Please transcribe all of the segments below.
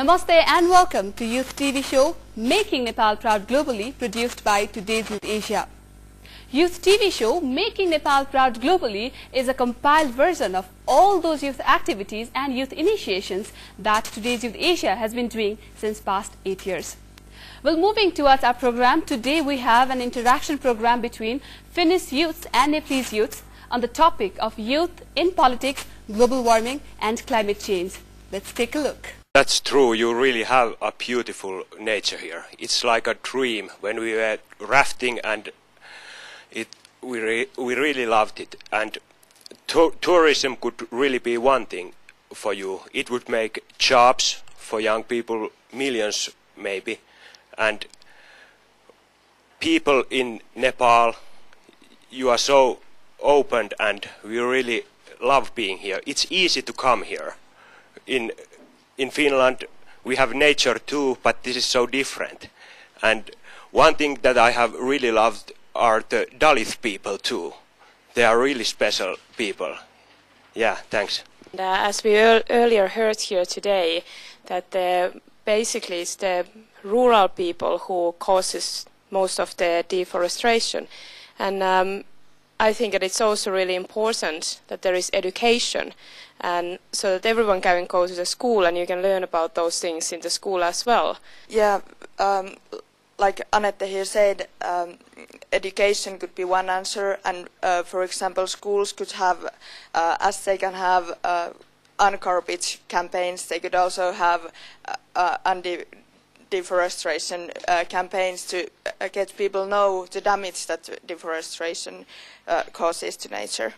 Namaste and welcome to Youth TV show Making Nepal Proud Globally, produced by Today's Youth Asia. Youth TV show Making Nepal Proud Globally is a compiled version of all those youth activities and youth initiations that Today's Youth Asia has been doing since past 8 years. Well, moving towards our program, today we have an interaction program between Finnish youths and Nepalese youths on the topic of youth in politics, global warming and climate change. Let's take a look. That's true, you really have a beautiful nature here. It's like a dream. When we were rafting and we really loved it. And tourism could really be one thing for you. It would make jobs for young people, millions maybe. And people in Nepal, you are so open and we really love being here. It's easy to come here. In Finland we have nature too, but this is so different. And one thing that I have really loved are the Dalit people too. They are really special people. Yeah, thanks. And, as we earlier heard here today, that basically it's the rural people who causes most of the deforestation. And I think that it's also really important that there is education, and so that everyone can go to the school and you can learn about those things in the school as well. Yeah, like Anette here said, education could be one answer, and for example schools could have, as they can have anti-garbage campaigns, they could also have anti-deforestation campaigns to get people know the damage that deforestation causes to nature.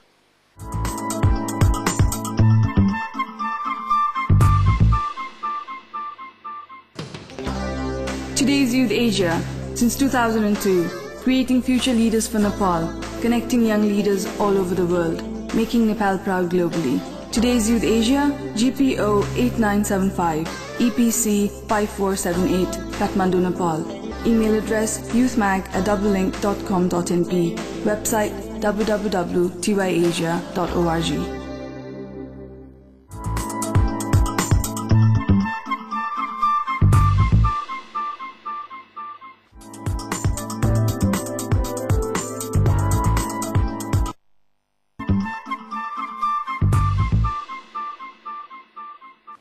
Today's Youth Asia, since 2002, creating future leaders for Nepal, connecting young leaders all over the world, making Nepal proud globally. Today's Youth Asia, GPO 8975, EPC 5478, Kathmandu, Nepal. Email address youthmag@doublelink.com.np. Website www.tyasia.org.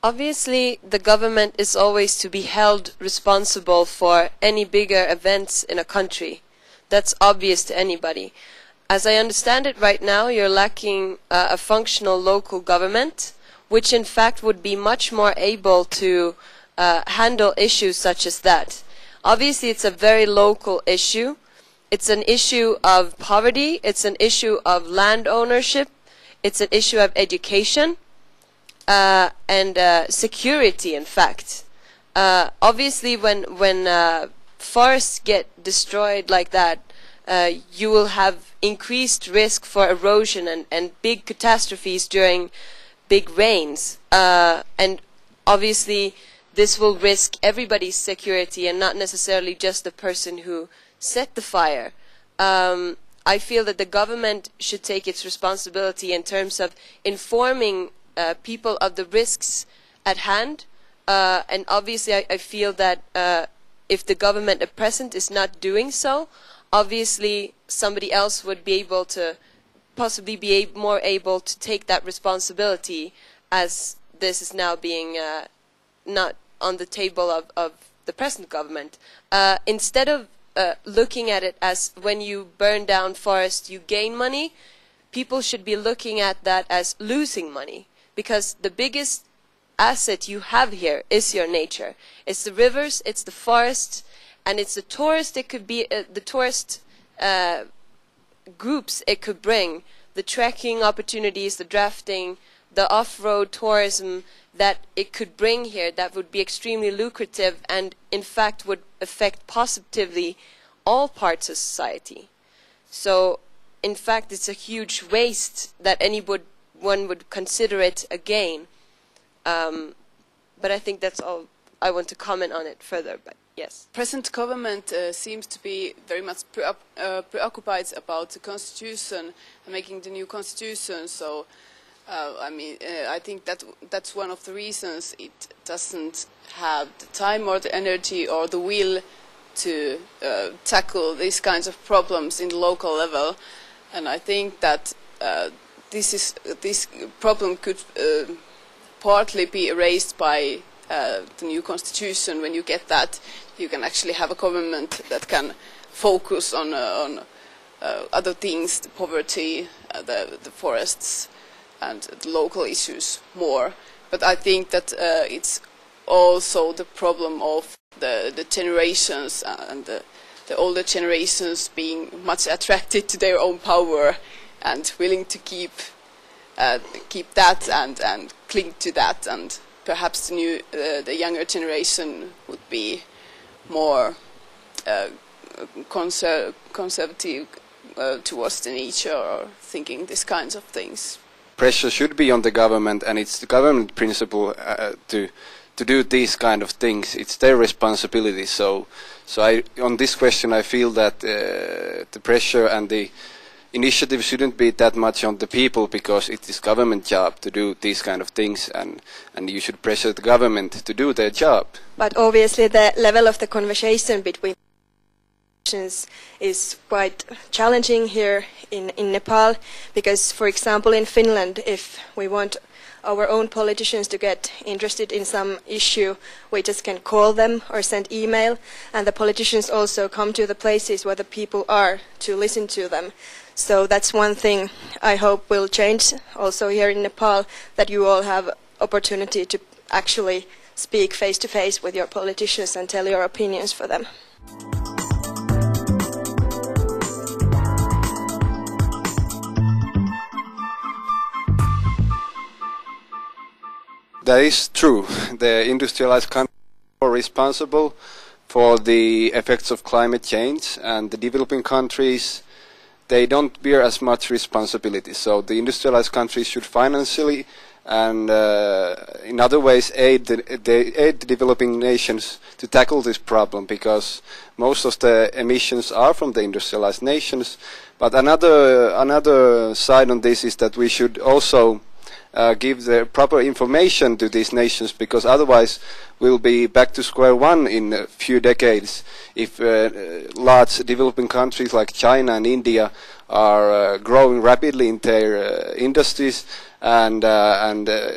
Obviously, the government is always to be held responsible for any bigger events in a country. That's obvious to anybody. As I understand it right now, you're lacking a functional local government, which in fact would be much more able to handle issues such as that. Obviously, it's a very local issue. It's an issue of poverty. It's an issue of land ownership. It's an issue of education. And security, in fact. Obviously, when forests get destroyed like that, you will have increased risk for erosion and big catastrophes during big rains. And obviously, this will risk everybody's security and not necessarily just the person who set the fire. I feel that the government should take its responsibility in terms of informing people of the risks at hand, and obviously I feel that if the government at present is not doing so, obviously somebody else would be able to possibly be more able to take that responsibility, as this is now being not on the table of the present government. Instead of looking at it as when you burn down forests you gain money, people should be looking at that as losing money. Because the biggest asset you have here is your nature. It's the rivers, it's the forest, and it's the tourist. It could be the tourist groups it could bring, the trekking opportunities, the drafting, the off-road tourism that it could bring here that would be extremely lucrative and in fact would affect positively all parts of society. So in fact it's a huge waste that one would consider it a gain. But I think that's all I want to comment on it further, but yes. Present government seems to be very much preoccupied about the constitution and making the new constitution, so I think that's one of the reasons it doesn't have the time or the energy or the will to tackle these kinds of problems in the local level. And I think that this problem could partly be erased by the new constitution. When you get that, you can actually have a government that can focus on other things, the poverty, the forests, and the local issues more. But I think that it's also the problem of the generations and the older generations being much attracted to their own power and willing to keep that and cling to that, and perhaps the younger generation would be more conservative towards the nature or thinking these kinds of things. Pressure should be on the government, and it's the government principle to do these kind of things. It's their responsibility. So on this question, I feel that the pressure and the initiative shouldn't be that much on the people, because it is government job to do these kind of things, and you should pressure the government to do their job. But obviously the level of the conversation between is quite challenging here in Nepal, because, for example, in Finland, if we want our own politicians to get interested in some issue, we just can call them or send email, and the politicians also come to the places where the people are to listen to them. So that's one thing I hope will change also here in Nepal, that you all have opportunity to actually speak face to face with your politicians and tell your opinions for them. That is true. The industrialized countries are responsible for the effects of climate change, and the developing countries, they don't bear as much responsibility. So the industrialized countries should financially and in other ways aid the developing nations to tackle this problem, because most of the emissions are from the industrialized nations. But another side on this is that we should also give the proper information to these nations, because otherwise we'll be back to square one in a few decades if large developing countries like China and India are growing rapidly in their industries, and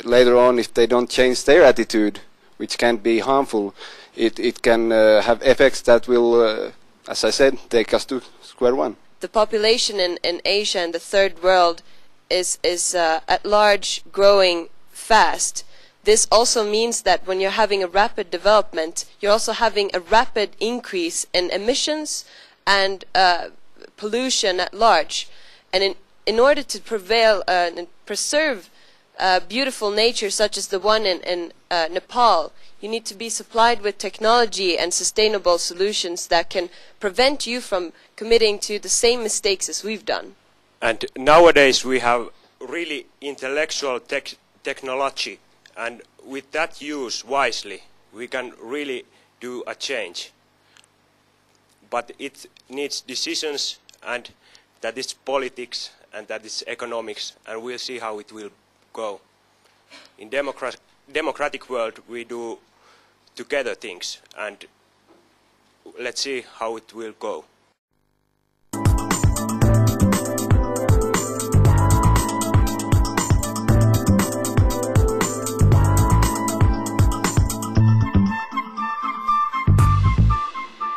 later on, if they don't change their attitude, which can be harmful, it can have effects that will, as I said, take us to square one. The population in Asia and the third world is at large growing fast. This also means that when you're having a rapid development, you're also having a rapid increase in emissions and pollution at large. And in order to prevail and preserve beautiful nature such as the one in Nepal, you need to be supplied with technology and sustainable solutions that can prevent you from committing to the same mistakes as we've done. And nowadays we have really intellectual technology, and with that use wisely, we can really do a change. But it needs decisions, and that is politics, and that is economics, and we'll see how it will go. In democratic world, we do together things, and let's see how it will go.